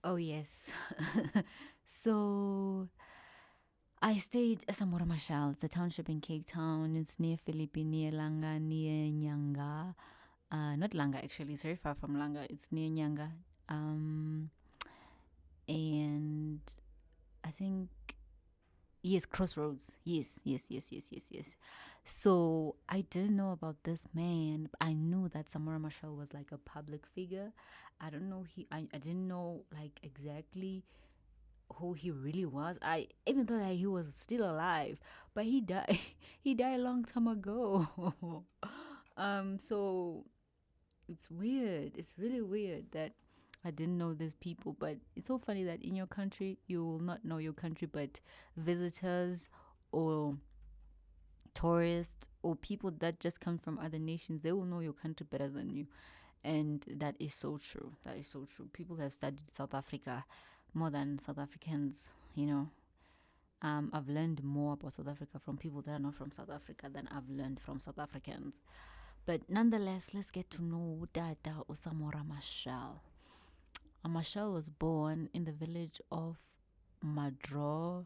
Oh, yes. So I stayed at Samora Machel. It's a township in Cape Town. It's near Philippine, near Langa, near Nyanga. Not Langa, actually. It's very far from Langa. It's near Nyanga. Um, and I think, yes, Crossroads. Yes, yes, yes, yes, yes, yes. So I didn't know about this man. I knew that Samora Machel was like a public figure. I don't know. I didn't know like exactly who he really was. I even thought that he was still alive, but he died. He died a long time ago. So it's weird. It's really weird that I didn't know these people. But it's so funny that in your country you will not know your country, but visitors or tourists or people that just come from other nations, they will know your country better than you. And that is so true. That is so true. People have studied South Africa more than South Africans, you know. I've learned more about South Africa from people that are not from South Africa than I've learned from South Africans. But nonetheless, let's get to know Dada Osamora Machel. Machel was born in the village of Madrogia.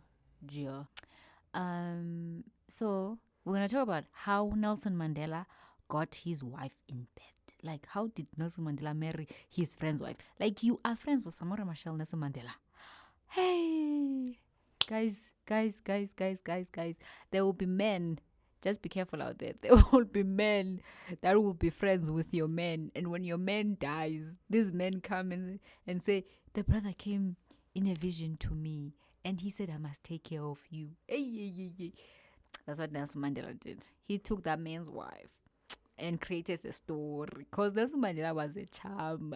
So we're gonna talk about how Nelson Mandela got his wife in bed. Like, how did Nelson Mandela marry his friend's wife? Like, you are friends with Samora Machel, Nelson Mandela. Hey, guys. There will be men. Just be careful out there. There will be men that will be friends with your men. And when your man dies, these men come and say, the brother came in a vision to me and he said, I must take care of you. Hey. That's what Nelson Mandela did. He took that man's wife and created a story because Nelson Mandela was a charm.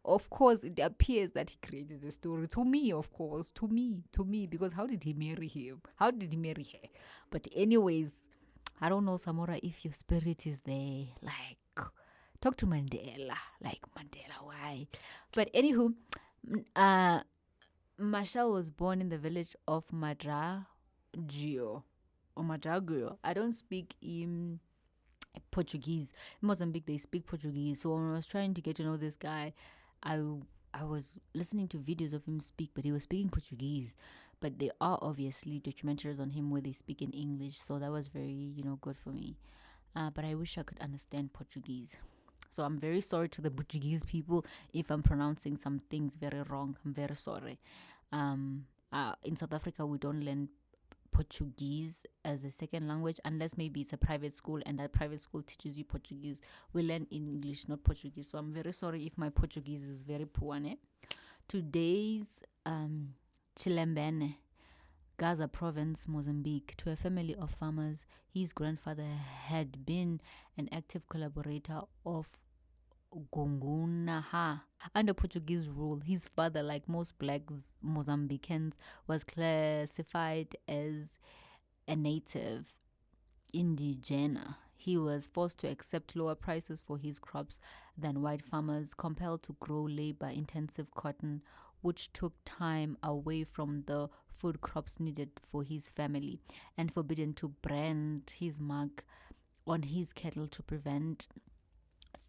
Of course, it appears that he created a story to me, of course, to me, because how did he marry him? How did he marry her? But, anyways, I don't know, Samora, if your spirit is there. Like, talk to Mandela. Like, Mandela, why? But, anywho, Machel was born in the village of Madragio or Madragio. I don't speak in Portuguese. In Mozambique, they speak Portuguese. So when I was trying to get to know this guy, I I was listening to videos of him speak, but he was speaking Portuguese. But there are obviously documentaries on him where they speak in English, so that was very good for me. But I wish I could understand Portuguese. So I'm very sorry to the Portuguese people if I'm pronouncing some things very wrong. I'm very sorry. In South Africa, we don't learn Portuguese as a second language unless maybe it's a private school and that private school teaches you Portuguese. We learn English, not Portuguese. So I'm very sorry if my Portuguese is very poor. Ne? Today's Chilembene, Gaza province, Mozambique, to a family of farmers. His grandfather had been an active collaborator of Gungunaha. Under Portuguese rule, his father, like most black Mozambicans, was classified as a native indigena. He was forced to accept lower prices for his crops than white farmers, compelled to grow labor intensive cotton, which took time away from the food crops needed for his family, and forbidden to brand his mark on his cattle to prevent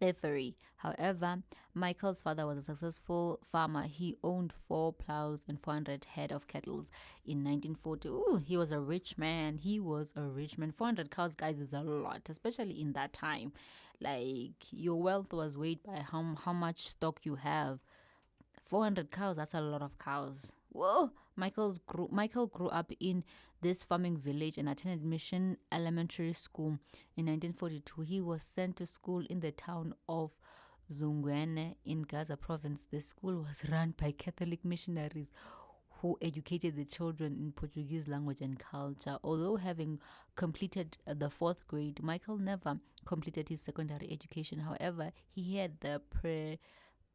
thievery. However, Michael's father was a successful farmer. He owned 4 plows and 400 head of cattle in 1940. Ooh, he was a rich man. He was a rich man. 400 cows, guys, is a lot, especially in that time. Like, your wealth was weighed by how much stock you have. 400 cows, that's a lot of cows. Whoa! Michael grew up in this farming village and attended Mission Elementary School. In 1942, he was sent to school in the town of Zungwene in Gaza province. The school was run by Catholic missionaries who educated the children in Portuguese language and culture. Although having completed the fourth grade, Michael never completed his secondary education. However, he had the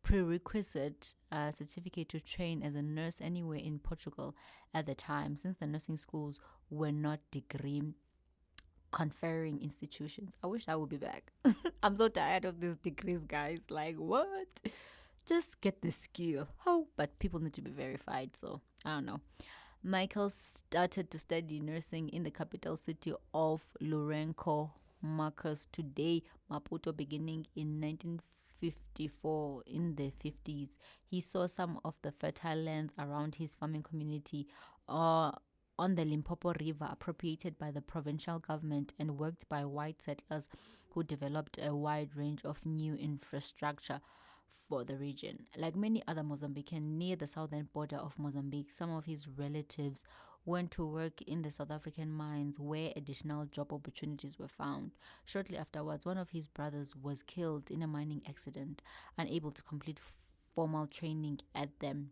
prerequisite certificate to train as a nurse anywhere in Portugal at the time, since the nursing schools were not degree conferring institutions. I wish I would be back. I'm so tired of these degrees, guys. Like, what? Just get the skill. How? But people need to be verified, so I don't know. Michael started to study nursing in the capital city of Lourenço Marques, today Maputo, beginning in 19 1854, in the 50s, he saw some of the fertile lands around his farming community on the Limpopo River appropriated by the provincial government and worked by white settlers who developed a wide range of new infrastructure for the region. Like many other Mozambicans near the southern border of Mozambique, some of his relatives went to work in the South African mines where additional job opportunities were found. Shortly afterwards, one of his brothers was killed in a mining accident, unable to complete formal training at the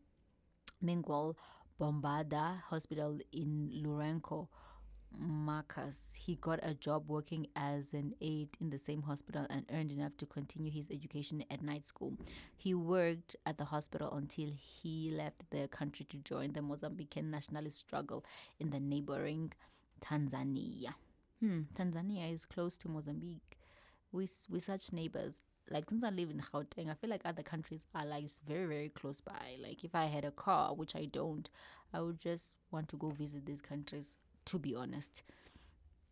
Mingwal Bombarda Hospital in Lourenco, Marcus. He got a job working as an aide in the same hospital and earned enough to continue his education at night school. He worked at the hospital until he left the country to join the Mozambican nationalist struggle in the neighboring Tanzania. Tanzania is close to Mozambique. We such neighbors. Like, since I live in Gauteng, I feel like other countries are like very, very close by. Like, if I had a car, which I don't, I would just want to go visit these countries, to be honest.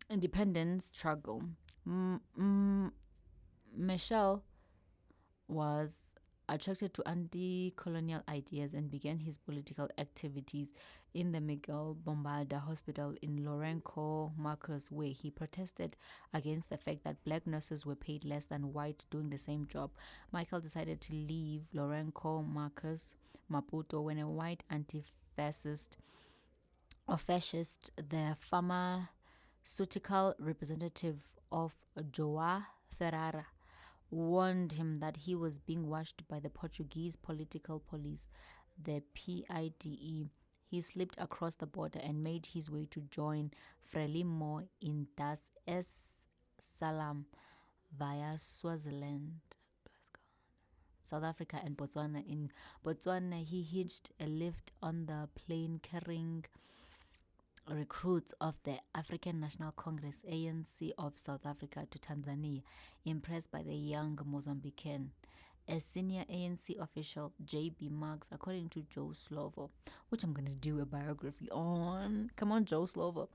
Independence struggle. Michel was attracted to anti-colonial ideas and began his political activities in the Miguel Bombarda Hospital in Lourenco, Marcos, where he protested against the fact that black nurses were paid less than white doing the same job. Michael decided to leave Lourenco, Marcos, Maputo when a white anti-fascist or fascist, the pharmaceutical representative of Joao Ferreira, warned him that he was being watched by the Portuguese political police, the PIDE. He slipped across the border and made his way to join Frelimo in Dar es Salaam via Swaziland, South Africa, and Botswana. In Botswana, he hitched a lift on the plane carrying recruits of the African National Congress ANC of South Africa to Tanzania, impressed by the young Mozambican. A senior ANC official, J.B. Marks, according to Joe Slovo, which I'm going to do a biography on. Come on, Joe Slovo.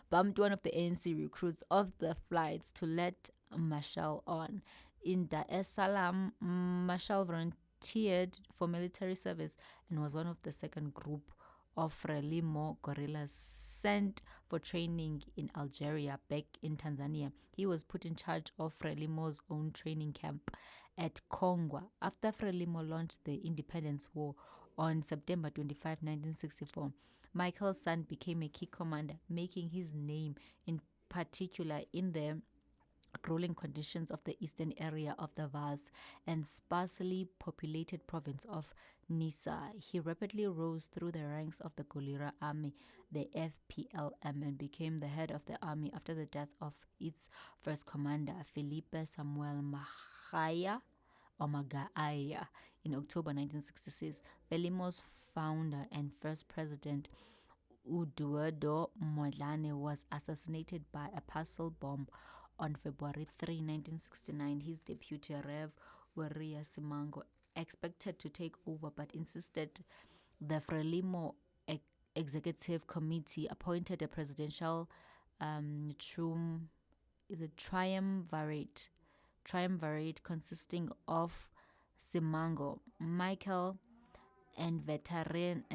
Bumped one of the ANC recruits off the flights to let Marshall on. In Dar es Salaam, Marshall volunteered for military service and was one of the second group of Frelimo guerrillas sent for training in Algeria. Back in Tanzania, he was put in charge of Frelimo's own training camp at Kongwa. After Frelimo launched the Independence War on September 25, 1964, Michael's son became a key commander, making his name in particular in the grueling conditions of the eastern area of the vast and sparsely populated province of Nisa. He rapidly rose through the ranks of the Gulira Army, the FPLM, and became the head of the army after the death of its first commander, Felipe Samuel Magai in October 1966. Frelimo's founder and first president, Eduardo Mondlane, was assassinated by a parcel bomb on February 3, 1969. His deputy, Rev. Waria Simango, expected to take over but insisted the Frelimo Executive Committee appointed a presidential triumvirate consisting of Simango, Michael, and veteran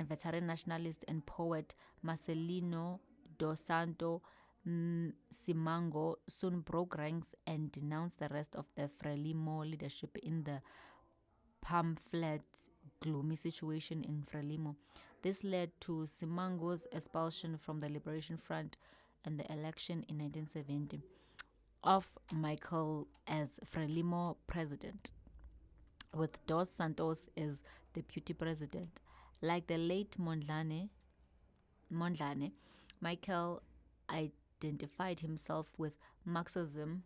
nationalist and poet Marcelino dos Santos. Simango soon broke ranks and denounced the rest of the Frelimo leadership in the pamphlet Gloomy Situation in Frelimo. This led to Simango's expulsion from the Liberation Front and the election in 1970 of Michael as Frelimo president, with Dos Santos as deputy president. Like the late Mondlane, Michael identified himself with Marxism,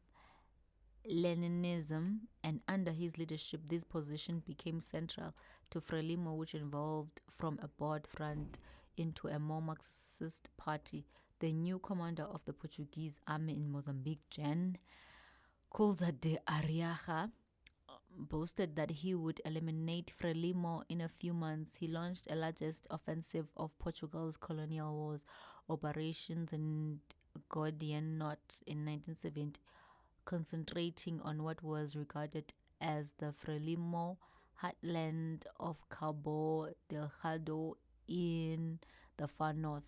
Leninism, and under his leadership, this position became central to Frelimo, which evolved from a broad front into a more Marxist party. The new commander of the Portuguese army in Mozambique, Jan Cousa de Arriaga, boasted that he would eliminate Frelimo in a few months. He launched the largest offensive of Portugal's colonial wars, operations in Gordian Knot in 1970, concentrating on what was regarded as the Frelimo heartland of Cabo Delgado in the far north.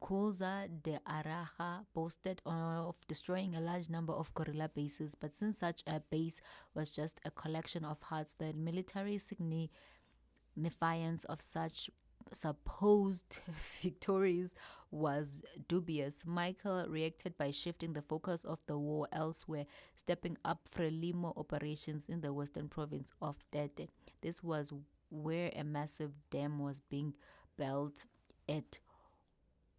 Kulza de Araja boasted of destroying a large number of guerrilla bases, but since such a base was just a collection of huts, the military significance of such supposed victories was dubious. Michael reacted by shifting the focus of the war elsewhere, stepping up Frelimo operations in the western province of Tete. This was where a massive dam was being built at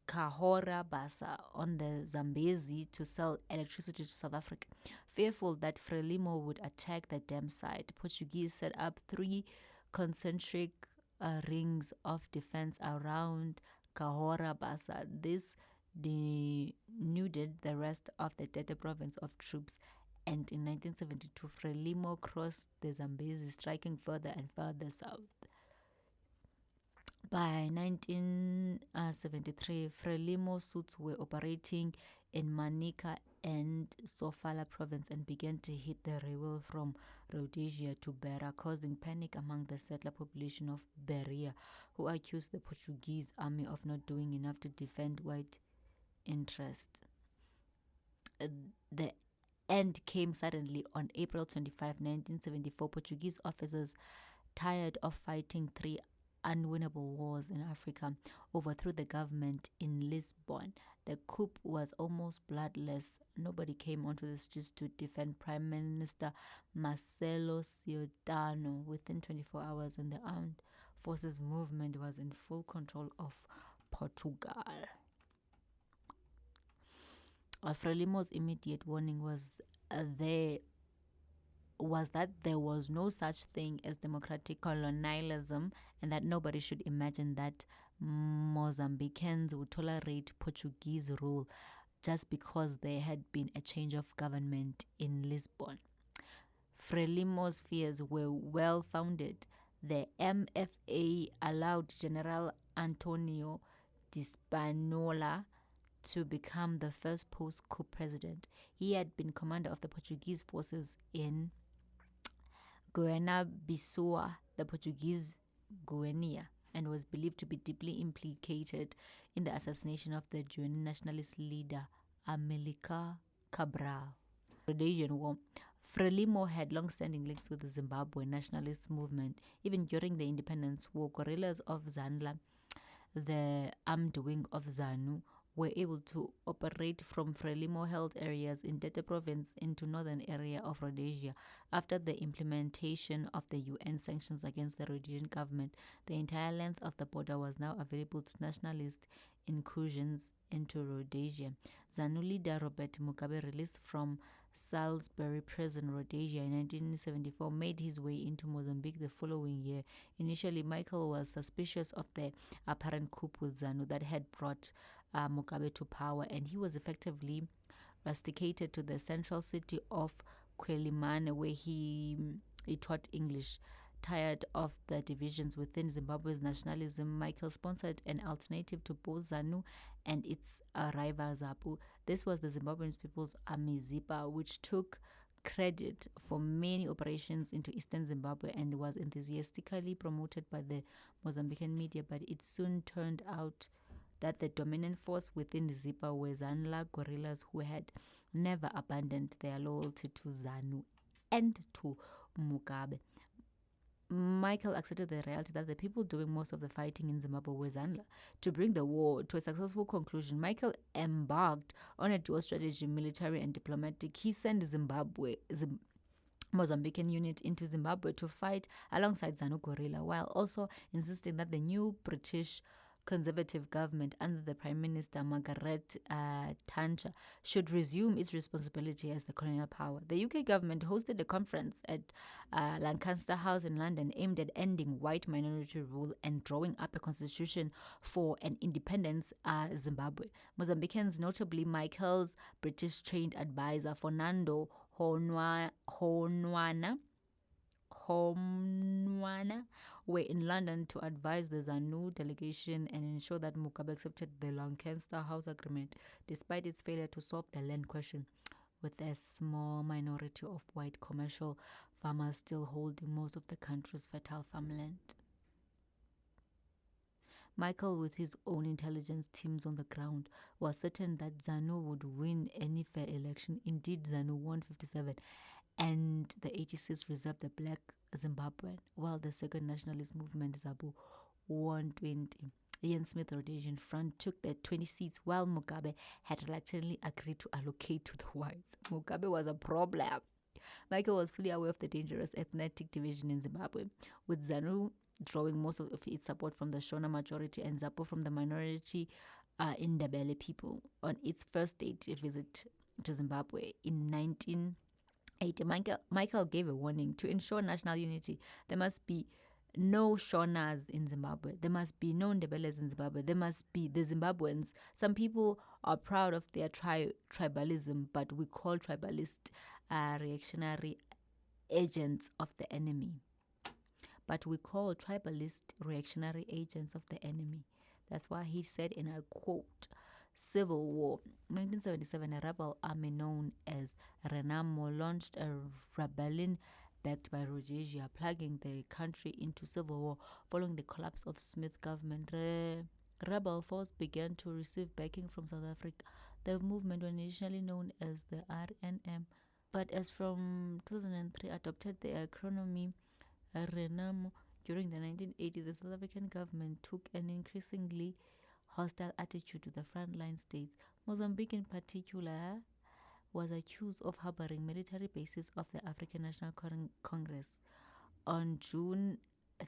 Cahora Bassa on the Zambezi to sell electricity to South Africa. Fearful that Frelimo would attack the dam site, Portuguese set up 3 concentric rings of defense around Cahora Bassa. This denuded the rest of the Tete province of troops, and in 1972 Frelimo crossed the Zambezi, striking further and further south. By 1973, Frelimo suits were operating in Manica and Sofala province and began to hit the railway from Rhodesia to Beira, causing panic among the settler population of Beria, who accused the Portuguese army of not doing enough to defend white interests. The end came suddenly on April 25, 1974. Portuguese officers, tired of fighting 3 unwinnable wars in Africa, overthrew the government in Lisbon. The coup was almost bloodless. Nobody came onto the streets to defend Prime Minister Marcelo Ciudadano within 24 hours, and the armed forces movement was in full control of Portugal. Frelimo's immediate warning was that there was no such thing as democratic colonialism, and that nobody should imagine that Mozambicans would tolerate Portuguese rule just because there had been a change of government in Lisbon. Frelimo's fears were well founded. The MFA allowed General Antonio de Spanola to become the first post-coup president. He had been commander of the Portuguese forces in Guinea-Bissau, the Portuguese Guinea, and was believed to be deeply implicated in the assassination of the Guinean nationalist leader Amilcar Cabral. Rhodesian War. Frelimo had long-standing links with the Zimbabwe nationalist movement. Even during the independence war, guerrillas of Zanla, the armed wing of ZANU, were able to operate from Frelimo-held areas in Tete province into northern area of Rhodesia. After the implementation of the UN sanctions against the Rhodesian government, the entire length of the border was now available to nationalist incursions into Rhodesia. ZANU leader Robert Mugabe, released from Salisbury prison, Rhodesia, in 1974, made his way into Mozambique the following year. Initially, Michael was suspicious of the apparent coup with ZANU that had brought Mugabe to power, and he was effectively rusticated to the central city of Quelimane, where he taught English. Tired of the divisions within Zimbabwe's nationalism, Michael sponsored an alternative to both ZANU and its rival ZAPU. This was the Zimbabwean People's Army, ZIPA, which took credit for many operations into eastern Zimbabwe and was enthusiastically promoted by the Mozambican media, but it soon turned out that the dominant force within ZIPA were Zanla guerrillas who had never abandoned their loyalty to ZANU and to Mugabe. Michael accepted the reality that the people doing most of the fighting in Zimbabwe were Zanla. To bring the war to a successful conclusion, Michael embarked on a dual strategy, military and diplomatic. He sent Mozambican unit into Zimbabwe to fight alongside ZANU guerrilla, while also insisting that the new British Conservative government under the Prime Minister Margaret Thatcher should resume its responsibility as the colonial power. The UK government hosted a conference at Lancaster House in London aimed at ending white minority rule and drawing up a constitution for an independent Zimbabwe. Mozambicans, notably Michael's British-trained advisor Fernando Honwana, were in London to advise the ZANU delegation and ensure that Mugabe accepted the Lancaster House Agreement, despite its failure to solve the land question with a small minority of white commercial farmers still holding most of the country's fertile farmland. Michael, with his own intelligence teams on the ground, was certain that ZANU would win any fair election. Indeed, ZANU won 57, and the 86 reserved the Black Zimbabwean, while the Second Nationalist Movement, ZAPU, won 20. Ian Smith Rhodesian Front took the 20 seats, while Mugabe had reluctantly agreed to allocate to the whites. Mugabe was a problem. Michael was fully aware of the dangerous ethnic division in Zimbabwe, with ZANU drawing most of its support from the Shona majority and ZAPU from the minority Ndebele people. On its first state visit to Zimbabwe in 1980, Michael gave a warning: to ensure national unity, there must be no Shonas in Zimbabwe. There must be no Ndebeles in Zimbabwe. There must be the Zimbabweans. Some people are proud of their tribalism, but we call tribalists reactionary agents of the enemy. That's why he said, and I quote, Civil War. 1977, a rebel army known as Renamo launched a rebellion backed by Rhodesia, plunging the country into civil war following the collapse of Smith government. Rebel force began to receive backing from South Africa. The movement was initially known as the RNM, but as from 2003 adopted the acronym Renamo. During the 1980s, the South African government took an increasingly hostile attitude to the frontline states. Mozambique in particular was accused of harboring military bases of the African National Congress. On June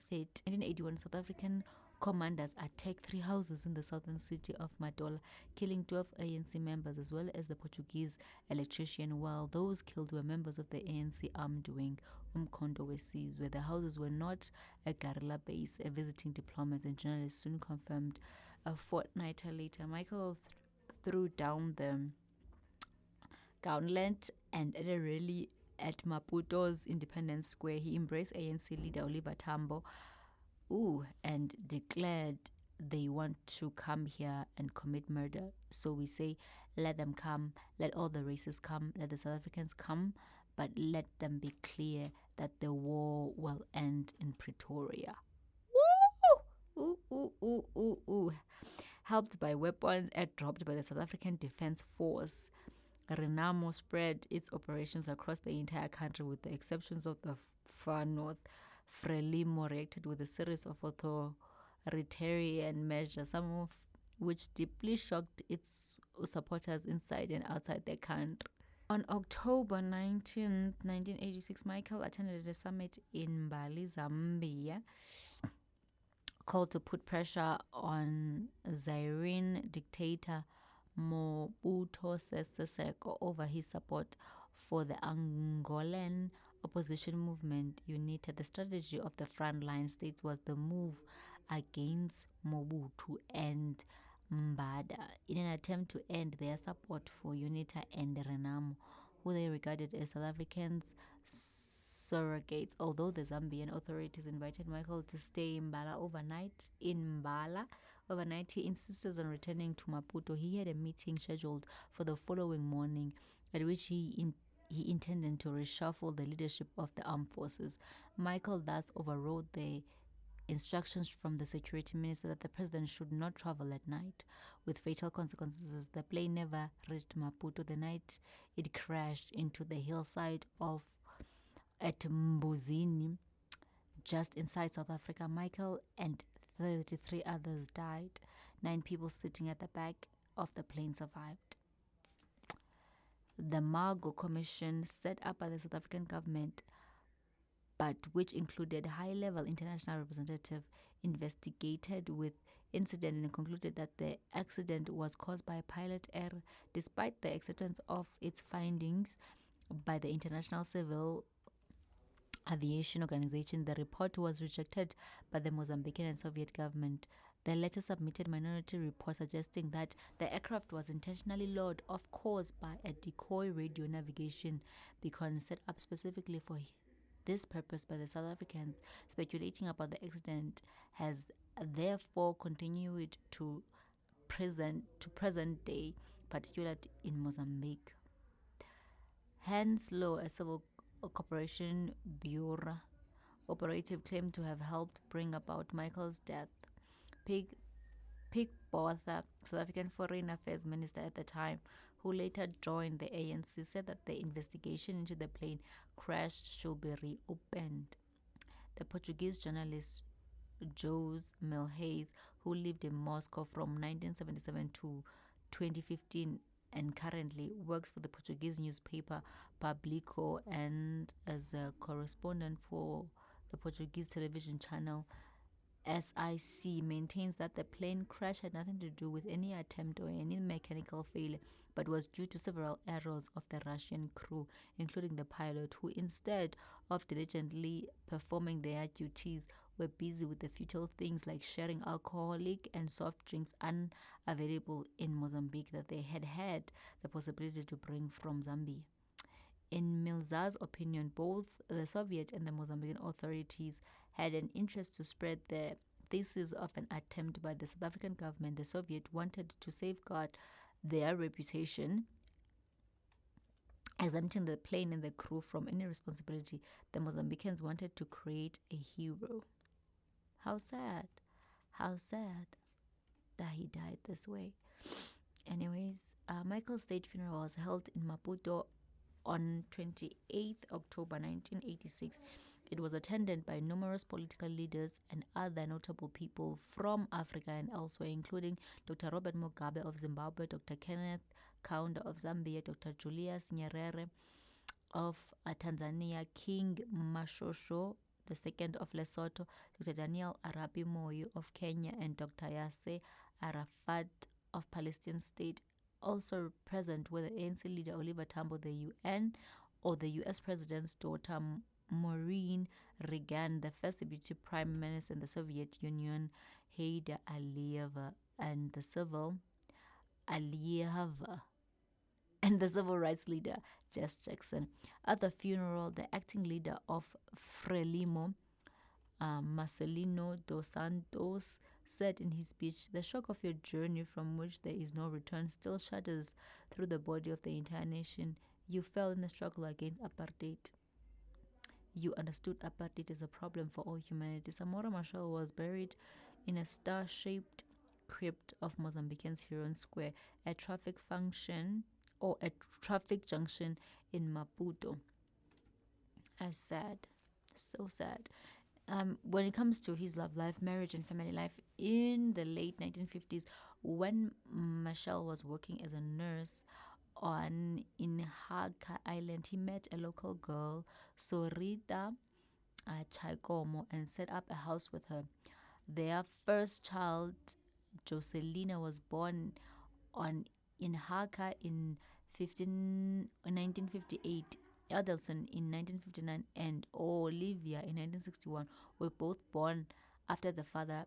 3, 1981, South African commanders attacked 3 houses in the southern city of Matola, killing 12 ANC members as well as the Portuguese electrician, while those killed were members of the ANC armed wing, Umkhonto weSizwe, where the houses were not a guerrilla base. A visiting diplomat and journalist soon confirmed. A fortnight later, Michael threw down the gauntlet, and at a rally at Maputo's Independence Square, he embraced ANC leader Oliver Tambo and declared they want to come here and commit murder. So we say, let them come, let all the races come, let the South Africans come, but let them be clear that the war will end in Pretoria. Woo! Helped by weapons airdropped by the South African Defence Force, Renamo spread its operations across the entire country, with the exceptions of the far north. Frelimo reacted with a series of authoritarian measures, some of which deeply shocked its supporters inside and outside the country. On October 19, 1986, Michael attended a summit in Bali, Zambia, called to put pressure on Zairian dictator Mobutu Sese Seko over his support for the Angolan opposition movement UNITA. The strategy of the frontline states was the move against Mobutu and Mbada in an attempt to end their support for UNITA and Renamo, who they regarded as South Africans' surrogates. Although the Zambian authorities invited Michael to stay in Mbala overnight, he insisted on returning to Maputo. He had a meeting scheduled for the following morning, at which he intended to reshuffle the leadership of the armed forces. Michael thus overrode the instructions from the security minister that the president should not travel at night, with fatal consequences. The plane never reached Maputo. The night it crashed into the hillside at Mbuzini, just inside South Africa. Michael and 33 others died. 9 people sitting at the back of the plane survived. The Margo Commission, set up by the South African government, but which included high-level international representative, investigated with incident and concluded that the accident was caused by pilot error. Despite the acceptance of its findings by the International Civil Aviation Organization, the report was rejected by the Mozambican and Soviet government. The latter submitted minority reports suggesting that the aircraft was intentionally lured off course by a decoy radio navigation beacon set up specifically for this purpose by the South Africans. Speculating about the accident has therefore continued to present day, particularly in Mozambique. Hans Law, a civil Corporation Bureau operative claimed to have helped bring about Michael's death. Pig Botha, South African Foreign Affairs Minister at the time, who later joined the ANC, said that the investigation into the plane crash should be reopened. The Portuguese journalist Jose Milhais, who lived in Moscow from 1977 to 2015 and currently works for the Portuguese newspaper Publico and as a correspondent for the Portuguese television channel SIC, maintains that the plane crash had nothing to do with any attempt or any mechanical failure, but was due to several errors of the Russian crew, including the pilot, who instead of diligently performing their duties, were busy with the futile things like sharing alcoholic and soft drinks unavailable in Mozambique that they had the possibility to bring from Zambia. In Milza's opinion, both the Soviet and the Mozambican authorities had an interest to spread the thesis of an attempt by the South African government. The Soviet wanted to safeguard their reputation, exempting the plane and the crew from any responsibility. The Mozambicans wanted to create a hero. How sad. How sad that he died this way. Anyways, Michael's state funeral was held in Maputo on 28th October 1986. It was attended by numerous political leaders and other notable people from Africa and elsewhere, including Dr. Robert Mugabe of Zimbabwe, Dr. Kenneth Kaunda of Zambia, Dr. Julius Nyerere of Tanzania, King Mashosho II of Lesotho, Dr. Daniel Arabi Moi of Kenya, and Dr. Yasser Arafat of Palestine State. Also present were the ANC leader Oliver Tambo, the US President's daughter Maureen Reagan, the first deputy prime minister in the Soviet Union Heydar Aliyev, and the civil rights leader Jess Jackson. At the funeral, the acting leader of Frelimo, Marcelino dos Santos, said in his speech, "The shock of your journey from which there is no return still shudders through the body of the entire nation. You fell in the struggle against apartheid. You understood apartheid is a problem for all humanity." Samora Machel was buried in a star-shaped crypt of Mozambican's Heron Square, a traffic junction in Maputo. As sad, so sad. When it comes to his love life, marriage, and family life, in the late 1950s, when Machel was working as a nurse in Haka Island, he met a local girl, Sorita Chaikomo, and set up a house with her. Their first child, Joselina, was born in Haka in 1958. Adelson in 1959 and Olivia in 1961 were both born after the father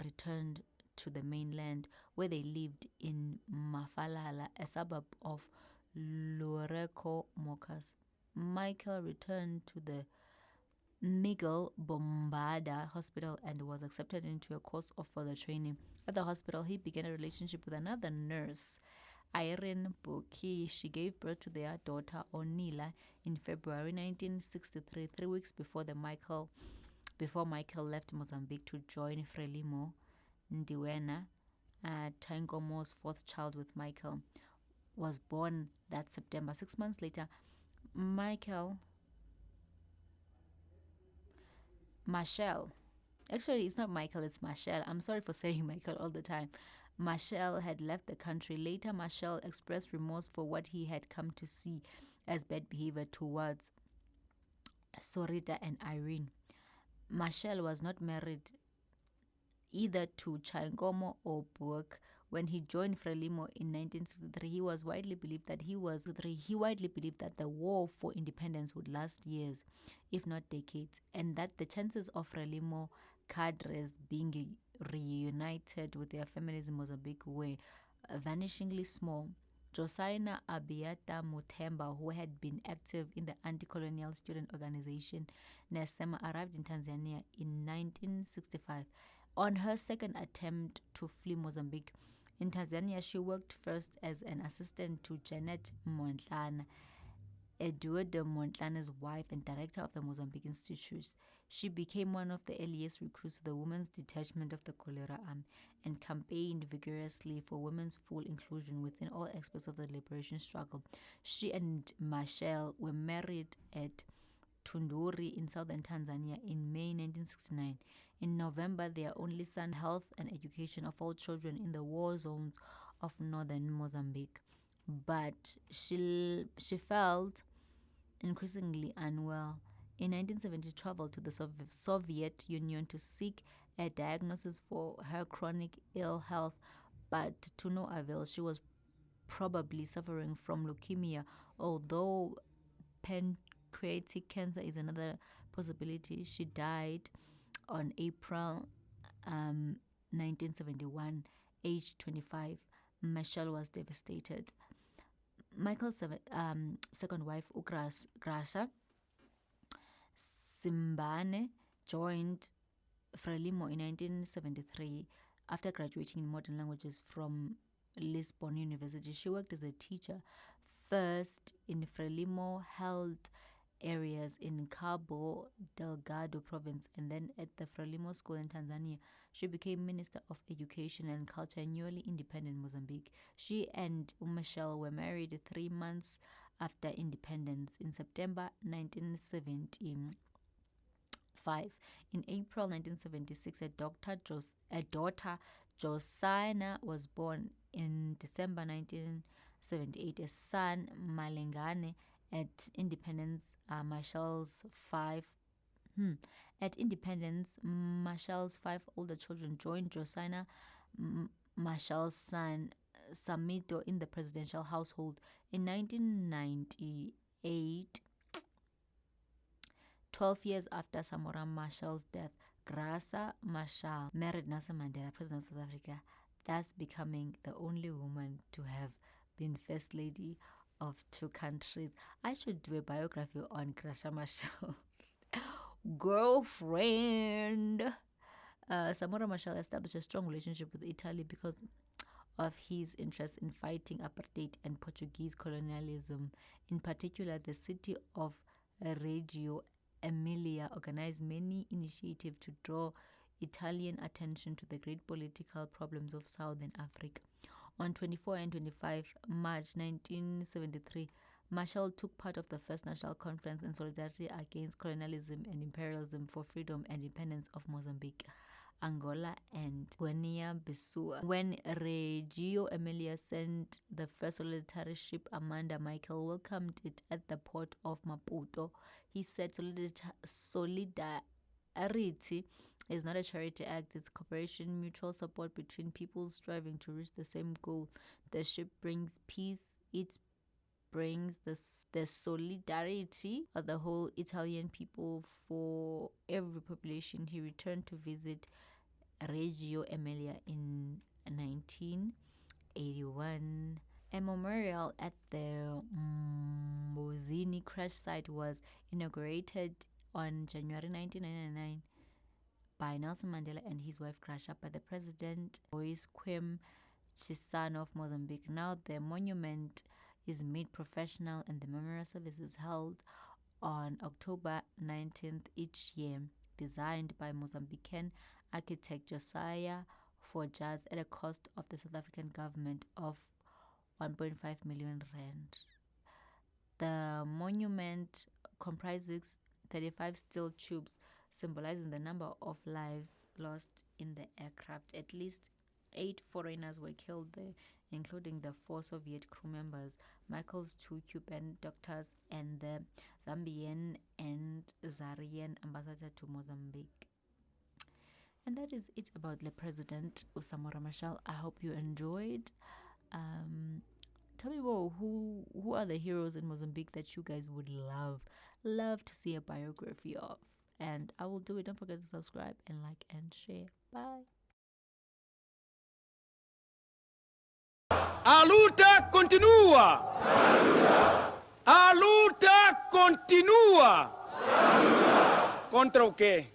returned to the mainland, where they lived in Mafalala, a suburb of Loreco Mocas. Michael returned to the Miguel Bombarda Hospital and was accepted into a course of further training. At the hospital, he began a relationship with another nurse, Irene Buki. She gave birth to their daughter Onila in February 1963, 3 weeks before Michael left Mozambique to join Frelimo Ndiwena. Tangomo's fourth child with Michael was born that September. 6 months later, Machel. Actually, it's not Michael, it's Machel. I'm sorry for saying Michael all the time. Machel had left the country. Later, Machel expressed remorse for what he had come to see as bad behavior towards Sorita and Irene. Machel was not married either to Chaingomo or Burke. When he joined Frelimo in 1963, he widely believed that the war for independence would last years, if not decades, and that the chances of Frelimo cadres being reunited with their families in Mozambique were vanishingly small. Josina Abiata Mutemba, who had been active in the anti-colonial student organization NESEMA, arrived in Tanzania in 1965. On her second attempt to flee Mozambique, in Tanzania, she worked first as an assistant to Janet Montlana, Eduardo Montlane's wife and director of the Mozambique Institute. She became one of the earliest recruits to the Women's Detachment of the Cholera Army and campaigned vigorously for women's full inclusion within all aspects of the liberation struggle. She and Machel were married at Tunduri in southern Tanzania in May 1969. In November, their only son, health and education of all children in the war zones of northern Mozambique. But she felt increasingly unwell. In 1970, she traveled to the Soviet Union to seek a diagnosis for her chronic ill health, but to no avail. She was probably suffering from leukemia, although pancreatic cancer is another possibility. She died on April 1971, aged 25. Machel was devastated. Michael's second wife, Graça Simbane, joined Frelimo in 1973 after graduating in modern languages from Lisbon University. She worked as a teacher, first in Frelimo held areas in Cabo Delgado province and then at the Frelimo School in Tanzania. She became Minister of Education and Culture in newly independent Mozambique. She and Machel were married 3 months after independence in September 1975. In April 1976, a daughter, Josina, was born. In December 1978, a son, Malengane. At Independence, Machel's five older children joined Josina, Machel's son, Samito, in the presidential household. In 1998, 12 years after Samora Machel's death, Graça Machel married Nelson Mandela, President of South Africa, thus becoming the only woman to have been First Lady of 2 countries. I should do a biography on Graça Machel's girlfriend. Samora Machel established a strong relationship with Italy because of his interest in fighting apartheid and Portuguese colonialism. In particular, the city of Reggio Emilia organized many initiatives to draw Italian attention to the great political problems of Southern Africa. On 24 and 25 March 1973, Machel took part of the First National Conference in solidarity against colonialism and imperialism for freedom and independence of Mozambique, Angola, and Guinea-Bissau. When Reggio Emilia sent the first solidarity ship, Amanda Michael welcomed it at the port of Maputo. He said solidarity is not a charity act, it's cooperation, mutual support between people striving to reach the same goal. The ship brings peace, it brings the solidarity of the whole Italian people for every population. He returned to visit Reggio Emilia in 1981. A memorial at the Mbuzini crash site was inaugurated on January 1999 by Nelson Mandela and his wife Graça by the President Boris Quim Chissano of Mozambique. Now the monument is made professional and the memorial service is held on October 19th each year, designed by Mozambican architect Josiah Forjas at a cost of the South African government of 1.5 million rand. The monument comprises 35 steel tubes symbolizing the number of lives lost in the aircraft. At least 8 foreigners were killed there, including the 4 Soviet crew members, Michael's 2 Cuban doctors, and the Zambian and Zairian ambassador to Mozambique. And that is it about the president of Samora Machel. I hope you enjoyed. Tell me more, who are the heroes in Mozambique that you guys would love to see a biography of? And I will do it. Don't forget to subscribe and like and share. Bye. A luta continua. A luta continua. Contra o quê?